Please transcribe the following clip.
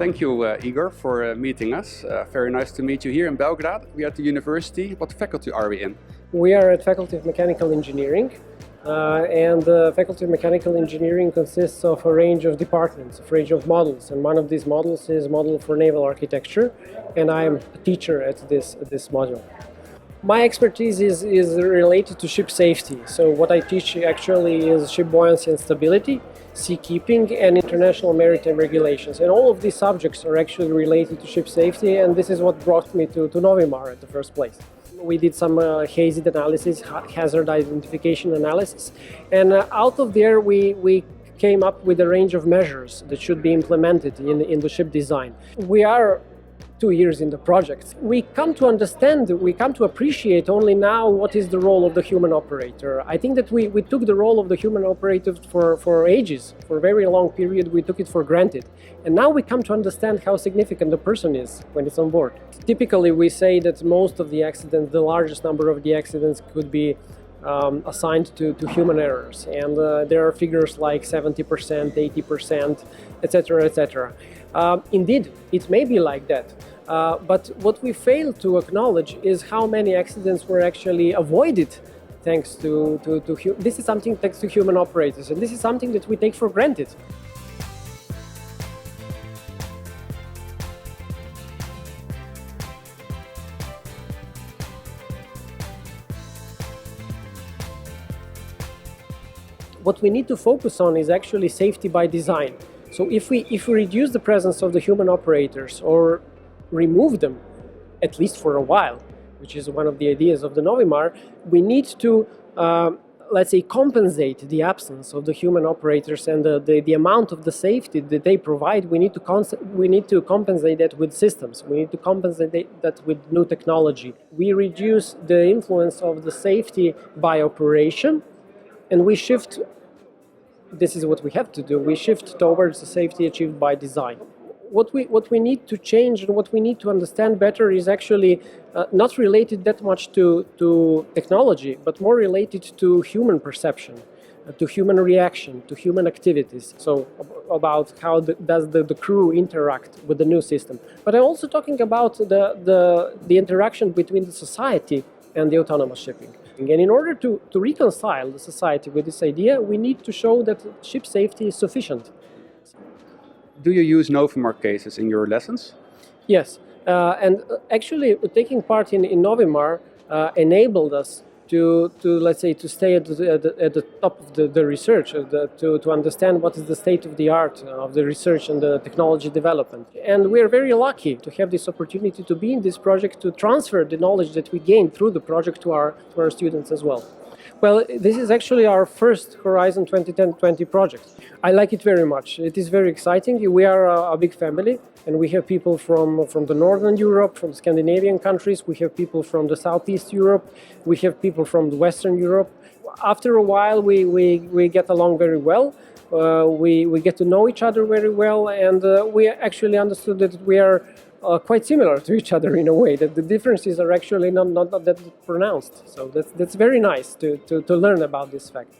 Thank you, Igor, for meeting us. Very nice to meet you here in Belgrade. We are at the university. What faculty are we in? We are at Faculty of Mechanical Engineering, and the Faculty of Mechanical Engineering consists of a range of departments, a range of models, and one of these models is model for naval architecture, and I am a teacher at this module. My expertise is related to ship safety. So what I teach actually is ship buoyancy and stability, seakeeping, and international maritime regulations. And all of these subjects are actually related to ship safety, and this is what brought me to NOVIMAR at the first place. We did some hazard analysis, hazard identification analysis, and out of there we came up with a range of measures that should be implemented in the ship design. We are 2 years in the project. We come to understand, we come to appreciate only now what is the role of the human operator. I think that we took the role of the human operator for ages, for a very long period. We took it for granted. And now we come to understand how significant the person is when it's on board. Typically we say that most of the accidents, the largest number of the accidents could be assigned to human errors. And there are figures like 70%, 80%, etc., etc. Indeed, it may be like that. But what we fail to acknowledge is how many accidents were actually avoided thanks to this is something thanks to human operators, and this is something that we take for granted. What we need to focus on is actually safety by design. So if we reduce the presence of the human operators or remove them, at least for a while, which is one of the ideas of the NOVIMAR, we need to, let's say, compensate the absence of the human operators and the amount of the safety that they provide. We need to compensate that with systems. We need to compensate that with new technology. We reduce the influence of the safety by operation, and we shift. This is what we have to do. We shift towards the safety achieved by design. What we need to change and what we need to understand better is actually not related that much to technology, but more related to human perception, to human reaction, to human activities. So about how does the crew interact with the new system. But I'm also talking about the interaction between the society and the autonomous shipping. And in order to reconcile the society with this idea, we need to show that ship safety is sufficient. Do you use NOVIMAR cases in your lessons? Yes, and actually taking part in NOVIMAR enabled us to let's say, to stay at the top of the research, to understand what is the state of the art of the research and the technology development. And we are very lucky to have this opportunity to be in this project, to transfer the knowledge that we gained through the project to our students as well. Well, this is actually our first Horizon 2010-20 project. I like it very much. It is very exciting. We are a big family, and we have people from the Northern Europe, from Scandinavian countries. We have people from the Southeast Europe. We have people from the Western Europe. After a while, we get along very well. We get to know each other very well, and we actually understood that we are quite similar to each other in a way, that the differences are actually not that pronounced. So that's very nice to learn about this fact.